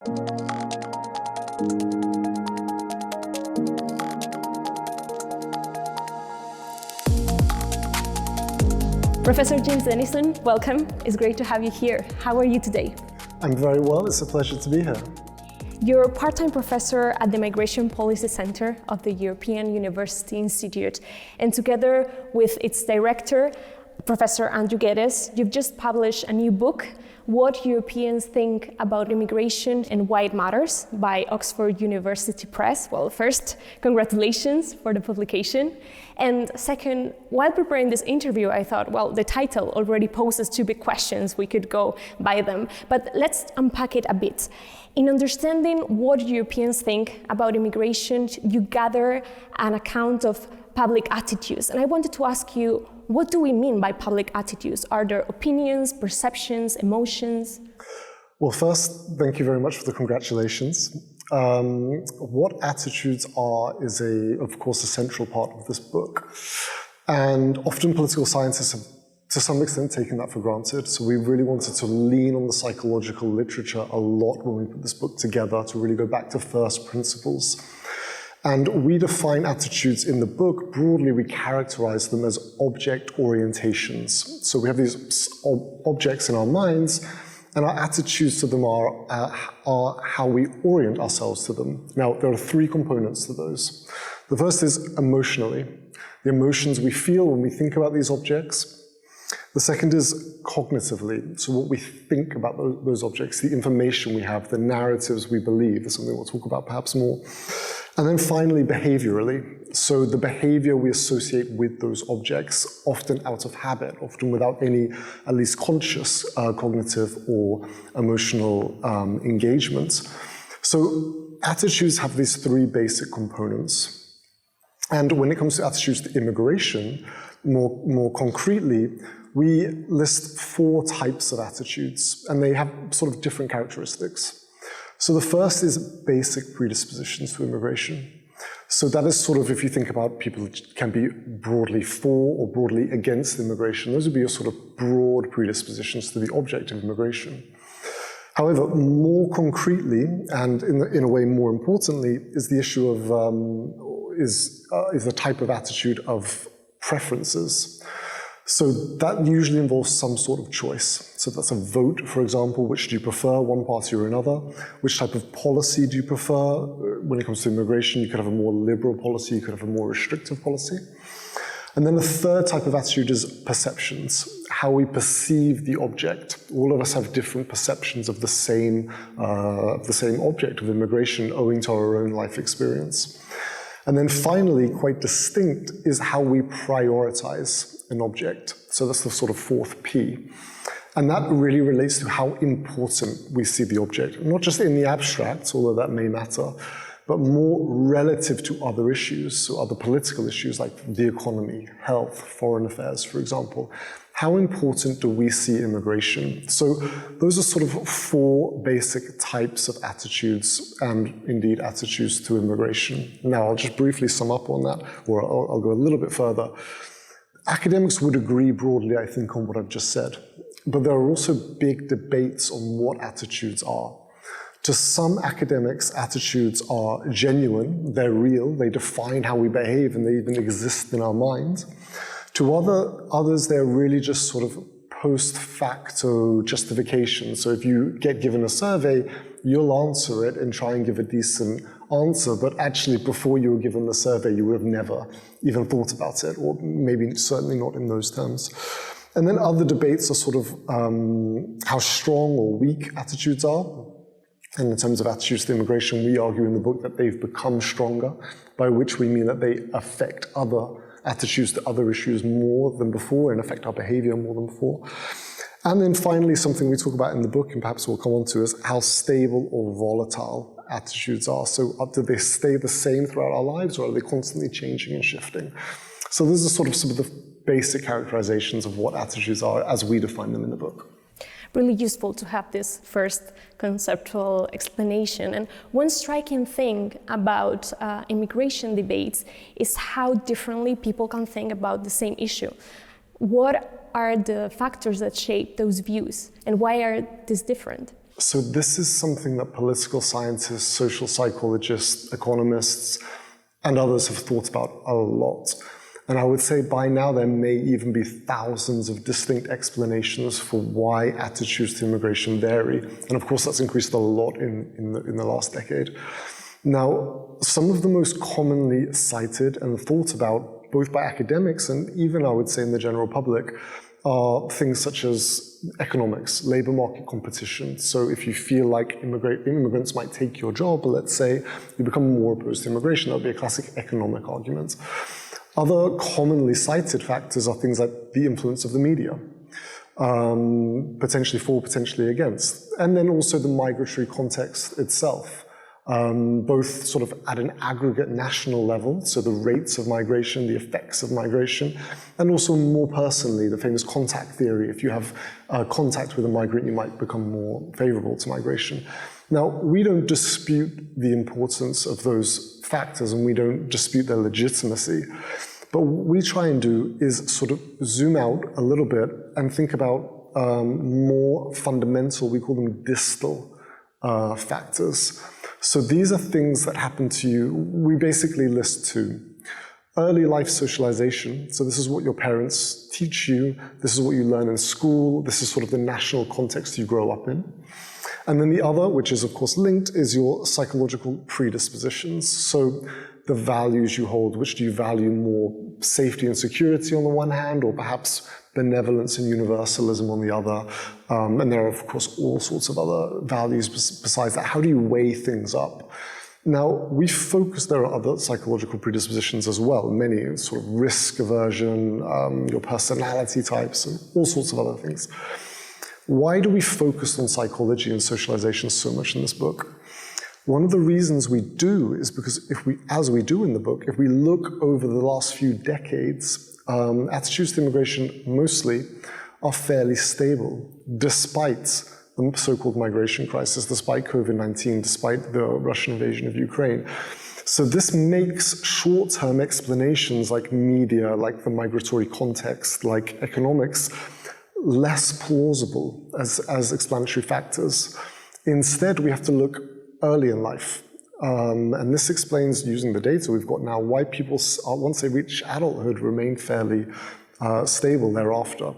Professor James Dennison, welcome. It's great to have you here. How are you today? I'm very well. It's a pleasure to be here. You're a part-time professor at the Migration Policy Center of the European University Institute, and together with its director, Professor Andrew Geddes, you've just published a new book, What Europeans Think About Immigration and Why It Matters, by Oxford University Press. Well, first, congratulations for the publication. And second, while preparing this interview, I thought, well, the title already poses two big questions. We could go by them, but let's unpack it a bit. In understanding what Europeans think about immigration, you gather an account of public attitudes. And I wanted to ask you, what do we mean by public attitudes? Are there opinions, perceptions, emotions? Well, first, thank you very much for the congratulations. What attitudes are is, of course, a central part of this book. And often political scientists have, to some extent, taken that for granted. So we really wanted to lean on the psychological literature a lot when we put this book together, to really go back to first principles. And we define attitudes in the book. Broadly, we characterize them as object orientations. So we have these objects in our minds, and our attitudes to them are how we orient ourselves to them. Now, there are three components to those. The first is emotionally, the emotions we feel when we think about these objects. The second is cognitively, so what we think about those objects, the information we have, the narratives we believe, is something we'll talk about perhaps more. And then finally, behaviorally, so the behavior we associate with those objects, often out of habit, often without any, at least conscious, cognitive or emotional engagement. So attitudes have these three basic components. And when it comes to attitudes to immigration, more concretely, we list four types of attitudes, and they have sort of different characteristics. So the first is basic predispositions to immigration. So that is sort of, if you think about people who can be broadly for or broadly against immigration, those would be your sort of broad predispositions to the object of immigration. However, more concretely, and in a way more importantly, is the issue of, is the type of attitude of preferences. So that usually involves some sort of choice. So that's a vote, for example. Which do you prefer, one party or another? Which type of policy do you prefer? When it comes to immigration, you could have a more liberal policy, you could have a more restrictive policy. And then the third type of attitude is perceptions, how we perceive the object. All of us have different perceptions of the same object of immigration owing to our own life experience. And then finally, quite distinct, is how we prioritize an object. So that's the sort of fourth P. And that really relates to how important we see the object, not just in the abstract, although that may matter, but more relative to other issues, so other political issues like the economy, health, foreign affairs, for example. How important do we see immigration? So those are sort of four basic types of attitudes, and indeed attitudes to immigration. Now, I'll just briefly sum up on that, or I'll go a little bit further. Academics would agree broadly, I think, on what I've just said, but there are also big debates on what attitudes are. To some academics, attitudes are genuine, they're real, they define how we behave, and they even exist in our minds. To others, they're really just sort of post facto justification. So if you get given a survey, you'll answer it and try and give a decent answer, but actually before you were given the survey, you would have never even thought about it, or maybe certainly not in those terms. And then other debates are sort of how strong or weak attitudes are. And in terms of attitudes to immigration, we argue in the book that they've become stronger, by which we mean that they affect other attitudes to other issues more than before and affect our behavior more than before. And then finally, something we talk about in the book, and perhaps we'll come on to, is how stable or volatile attitudes are. So do they stay the same throughout our lives, or are they constantly changing and shifting? So those are sort of some of the basic characterizations of what attitudes are as we define them in the book. Really useful to have this first conceptual explanation. And one striking thing about immigration debates is how differently people can think about the same issue. What are the factors that shape those views, and why are these different? So this is something that political scientists, social psychologists, economists, and others have thought about a lot. And I would say by now there may even be thousands of distinct explanations for why attitudes to immigration vary. And of course that's increased a lot in the last decade. Now, some of the most commonly cited and thought about, both by academics and even I would say in the general public, are things such as economics, labor market competition. So if you feel like immigrants might take your job, let's say, you become more opposed to immigration. That would be a classic economic argument. Other commonly cited factors are things like the influence of the media, potentially for, potentially against, and then also the migratory context itself. Both sort of at an aggregate national level, so the rates of migration, the effects of migration, and also more personally, the famous contact theory. If you have contact with a migrant, you might become more favorable to migration. Now, we don't dispute the importance of those factors, and we don't dispute their legitimacy. But what we try and do is sort of zoom out a little bit and think about more fundamental, we call them distal factors. So these are things that happen to you. We basically list two. Early life socialization. So this is what your parents teach you. This is what you learn in school. This is sort of the national context you grow up in. And then the other, which is of course linked, is your psychological predispositions. So the values you hold, which do you value more? Safety and security on the one hand, or perhaps benevolence and universalism on the other. And there are, of course, all sorts of other values besides that. How do you weigh things up? Now, we focus, there are other psychological predispositions as well, many, sort of risk aversion, your personality types, and all sorts of other things. Why do we focus on psychology and socialization so much in this book? One of the reasons we do is because as we do in the book, if we look over the last few decades, attitudes to immigration mostly are fairly stable, despite the so-called migration crisis, despite COVID-19, despite the Russian invasion of Ukraine. So this makes short-term explanations like media, like the migratory context, like economics, less plausible as explanatory factors. Instead, we have to look early in life. And this explains, using the data we've got now, why people, once they reach adulthood, remain fairly stable thereafter.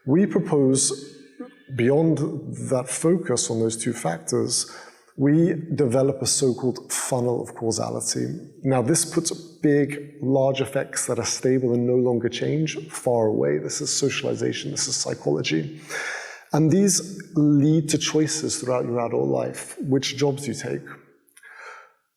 We propose, beyond that focus on those two factors, we develop a so-called funnel of causality. Now, this puts big, large effects that are stable and no longer change far away. This is socialization, this is psychology. And these lead to choices throughout your adult life. Which jobs you take,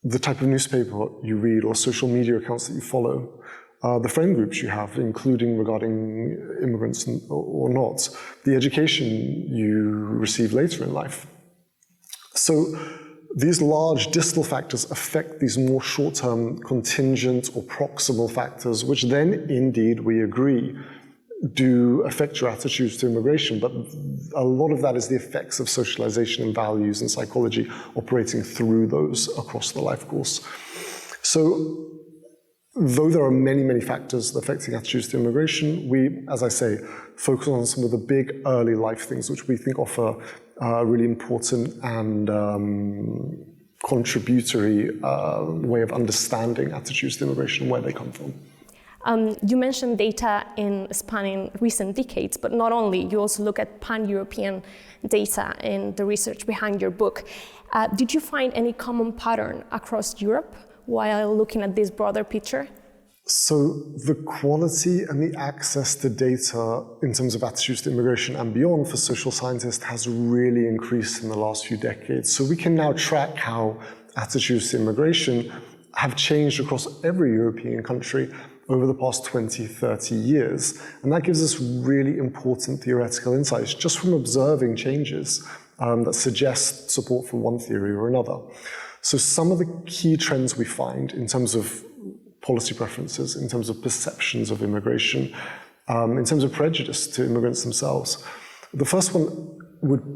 the type of newspaper you read or social media accounts that you follow, the friend groups you have, including regarding immigrants or not, the education you receive later in life. So these large distal factors affect these more short-term contingent or proximal factors, which then, indeed, we agree, do affect your attitudes to immigration, but a lot of that is the effects of socialization and values and psychology operating through those across the life course. So, though there are many, many factors affecting attitudes to immigration, we, as I say, focus on some of the big early life things which we think offer really important and contributory way of understanding attitudes to immigration and where they come from. You mentioned data spanning recent decades, but not only, you also look at pan-European data in the research behind your book. Did you find any common pattern across Europe while looking at this broader picture? So the quality and the access to data in terms of attitudes to immigration and beyond for social scientists has really increased in the last few decades. So we can now track how attitudes to immigration have changed across every European country over the past 20, 30 years. And that gives us really important theoretical insights just from observing changes that suggest support for one theory or another. So some of the key trends we find in terms of policy preferences, in terms of perceptions of immigration, in terms of prejudice to immigrants themselves. The first one,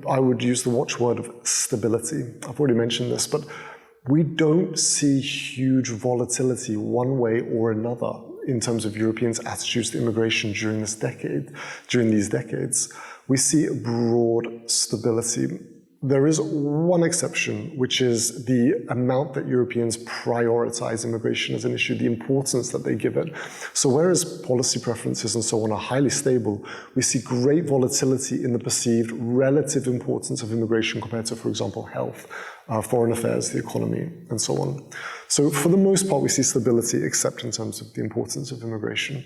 I would use the watchword of stability. I've already mentioned this, but we don't see huge volatility one way or another in terms of Europeans' attitudes to immigration during these decades. We see broad stability. There is one exception, which is the amount that Europeans prioritize immigration as an issue, the importance that they give it. So whereas policy preferences and so on are highly stable, we see great volatility in the perceived relative importance of immigration compared to, for example, health, foreign affairs, the economy, and so on. So for the most part, we see stability, except in terms of the importance of immigration.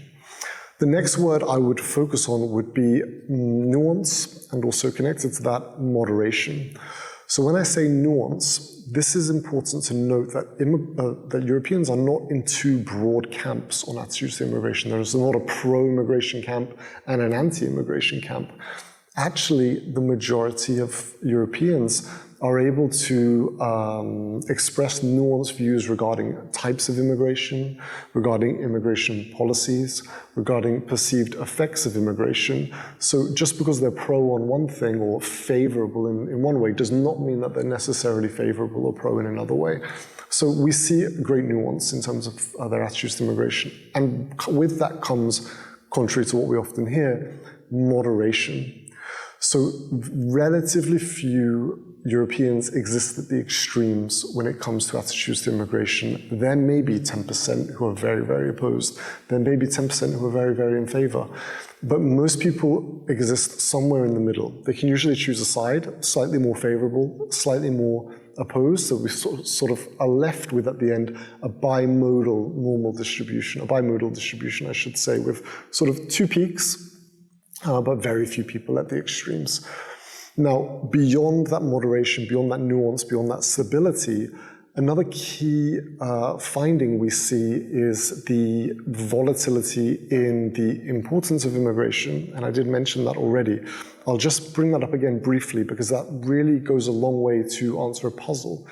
The next word I would focus on would be nuance, and also connected to that, moderation. So when I say nuance, this is important to note that, that Europeans are not in two broad camps on attitudes to immigration. There is not a pro-immigration camp and an anti-immigration camp. Actually, the majority of Europeans are able to express nuanced views regarding types of immigration, regarding immigration policies, regarding perceived effects of immigration. So just because they're pro on one thing or favorable in one way does not mean that they're necessarily favorable or pro in another way. So we see great nuance in terms of their attitudes to immigration. And with that comes, contrary to what we often hear, moderation. So relatively few Europeans exist at the extremes when it comes to attitudes to immigration. There may be 10% who are very, very opposed. There may be 10% who are very, very in favor. But most people exist somewhere in the middle. They can usually choose a side, slightly more favorable, slightly more opposed. So we sort of are left with, at the end, a bimodal normal distribution, a bimodal distribution, I should say, with sort of two peaks, but very few people at the extremes. Now, beyond that moderation, beyond that nuance, beyond that stability, another key finding we see is the volatility in the importance of immigration, and I did mention that already. I'll just bring that up again briefly because that really goes a long way to answer a puzzle,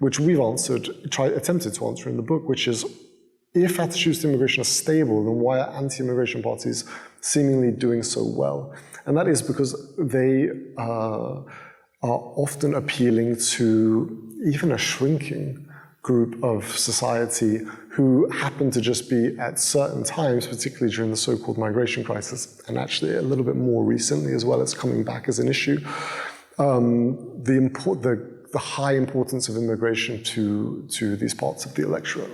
which we've attempted to answer in the book, which is, if attitudes to immigration are stable, then why are anti-immigration parties seemingly doing so well? And that is because they are often appealing to even a shrinking group of society who happen to just be at certain times, particularly during the so-called migration crisis, and actually a little bit more recently as well, it's coming back as an issue, the high importance of immigration to these parts of the electorate.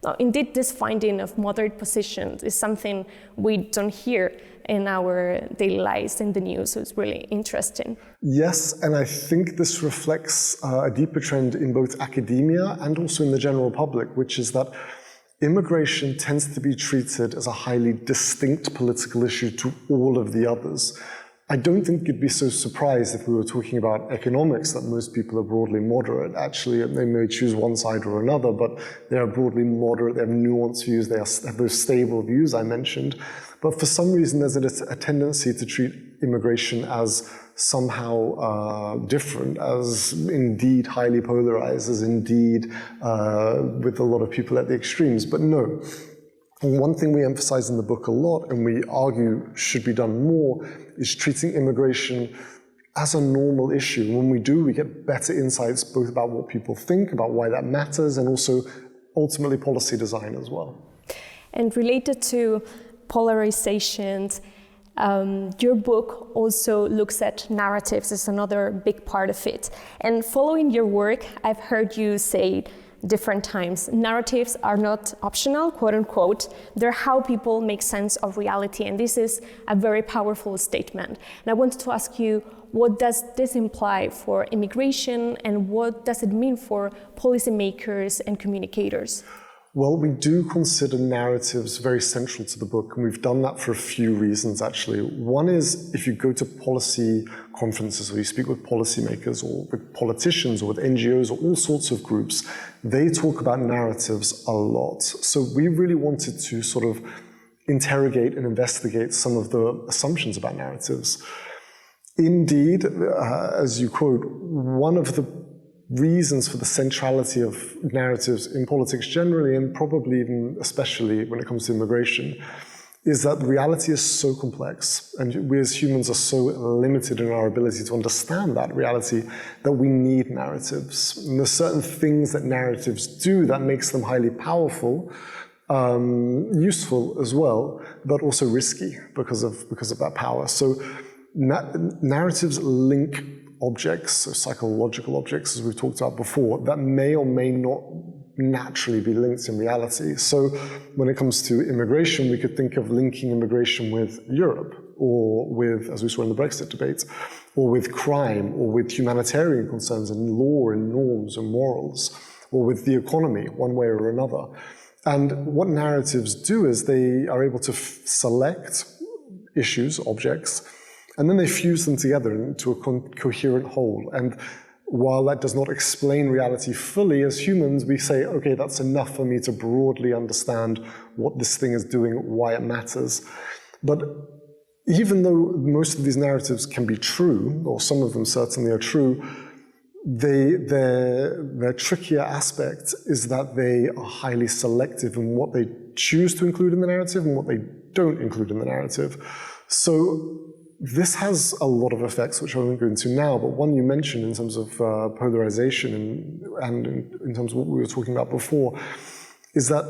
Now, indeed, this finding of moderate positions is something we don't hear in our daily lives in the news, so it's really interesting. Yes, and I think this reflects a deeper trend in both academia and also in the general public, which is that immigration tends to be treated as a highly distinct political issue to all of the others. I don't think you'd be so surprised if we were talking about economics that most people are broadly moderate. Actually, they may choose one side or another, but they are broadly moderate, they have nuanced views, they have those stable views I mentioned. But for some reason, there's a tendency to treat immigration as somehow different, as indeed highly polarized, as indeed with a lot of people at the extremes. But no. And one thing we emphasize in the book a lot, and we argue should be done more, is treating immigration as a normal issue. When we do, we get better insights both about what people think, about why that matters, and also ultimately policy design as well. And related to polarizations, your book also looks at narratives as another big part of it. And following your work, I've heard you say different times, narratives are not optional, quote unquote, they're how people make sense of reality, and this is a very powerful statement. And I wanted to ask you, what does this imply for immigration, and what does it mean for policymakers and communicators? Well, we do consider narratives very central to the book, and we've done that for a few reasons, actually. One is, if you go to policy conferences or you speak with policymakers or with politicians or with NGOs or all sorts of groups, they talk about narratives a lot. So we really wanted to sort of interrogate and investigate some of the assumptions about narratives. Indeed, as you quote, one of the reasons for the centrality of narratives in politics generally, and probably even especially when it comes to immigration, is that reality is so complex, and we as humans are so limited in our ability to understand that reality that we need narratives. And there's certain things that narratives do that makes them highly powerful, useful as well, but also risky because of that power. So narratives link objects, so psychological objects, as we've talked about before, that may or may not naturally be linked in reality. So when it comes to immigration, we could think of linking immigration with Europe, or with, as we saw in the Brexit debate, or with crime, or with humanitarian concerns and law and norms and morals, or with the economy, one way or another. And what narratives do is they are able to select issues, objects, and then they fuse them together into a coherent whole. And while that does not explain reality fully, as humans, we say, okay, that's enough for me to broadly understand what this thing is doing, why it matters. But even though most of these narratives can be true, or some of them certainly are true, their trickier aspect is that they are highly selective in what they choose to include in the narrative and what they don't include in the narrative. So this has a lot of effects, which I won't go into now, but one you mentioned in terms of polarization and in terms of what we were talking about before, is that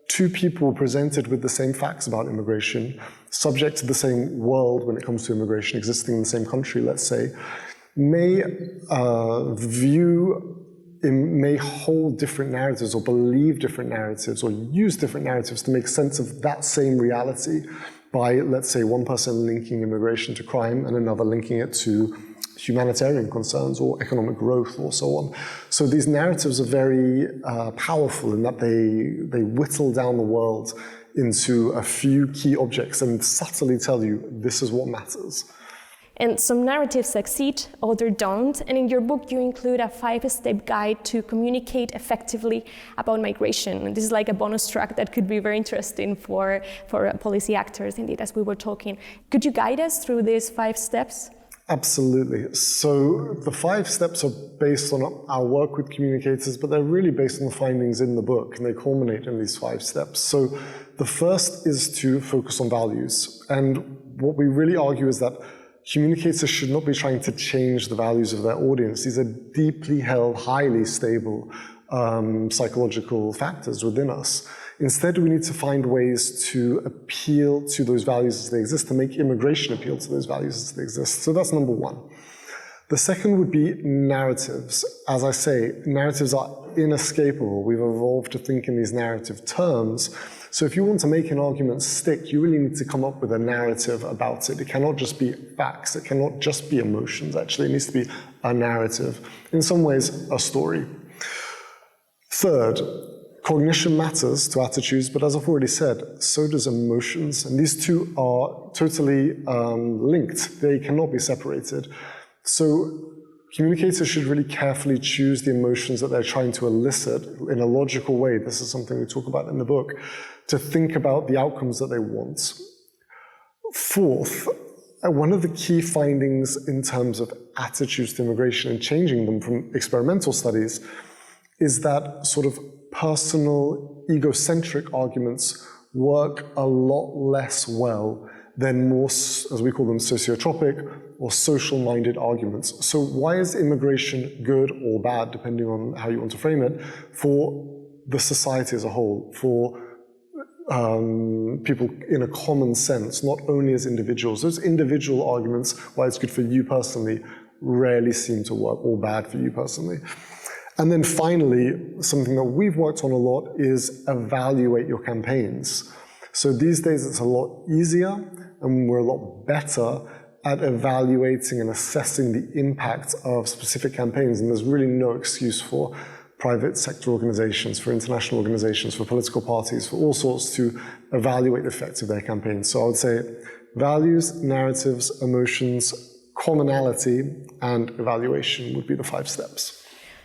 two people presented with the same facts about immigration, subject to the same world when it comes to immigration, existing in the same country, let's say, may hold different narratives or believe different narratives or use different narratives to make sense of that same reality by, let's say, one person linking immigration to crime and another linking it to humanitarian concerns or economic growth or so on. So these narratives are very powerful in that they whittle down the world into a few key objects and subtly tell you this is what matters. And some narratives succeed, others don't. And in your book, you include a 5-step guide to communicate effectively about migration. And this is like a bonus track that could be very interesting for policy actors, indeed, as we were talking. Could you guide us through these 5 steps? Absolutely. So the 5 steps are based on our work with communicators, but they're really based on the findings in the book, and they culminate in these 5 steps. So the first is to focus on values. And what we really argue is that communicators should not be trying to change the values of their audience. These are deeply held, highly stable psychological factors within us. Instead, we need to find ways to appeal to those values as they exist, to make immigration appeal to those values as they exist. So that's number one. The second would be narratives. As I say, narratives are inescapable. We've evolved to think in these narrative terms. So if you want to make an argument stick, you really need to come up with a narrative about it. It cannot just be facts. It cannot just be emotions, actually. It needs to be a narrative. In some ways, a story. Third, cognition matters to attitudes, but as I've already said, so does emotions. And these two are totally linked. They cannot be separated. So communicators should really carefully choose the emotions that they're trying to elicit in a logical way. This is something we talk about in the book, to think about the outcomes that they want. Fourth, one of the key findings in terms of attitudes to immigration and changing them from experimental studies is that sort of personal, egocentric arguments work a lot less well than more, as we call them, sociotropic or social-minded arguments. So why is immigration good or bad, depending on how you want to frame it, for the society as a whole, for people in a common sense, not only as individuals? Those individual arguments, why it's good for you personally, rarely seem to work, or bad for you personally. And then finally, something that we've worked on a lot is evaluate your campaigns. So these days it's a lot easier and we're a lot better at evaluating and assessing the impact of specific campaigns. And there's really no excuse for private sector organizations, for international organizations, for political parties, for all sorts to evaluate the effects of their campaigns. So I would say values, narratives, emotions, commonality, and evaluation would be the 5 steps.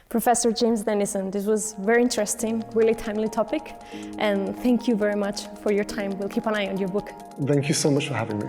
Professor James Dennison, this was very interesting, really timely topic, and thank you very much for your time. We'll keep an eye on your book. Thank you so much for having me.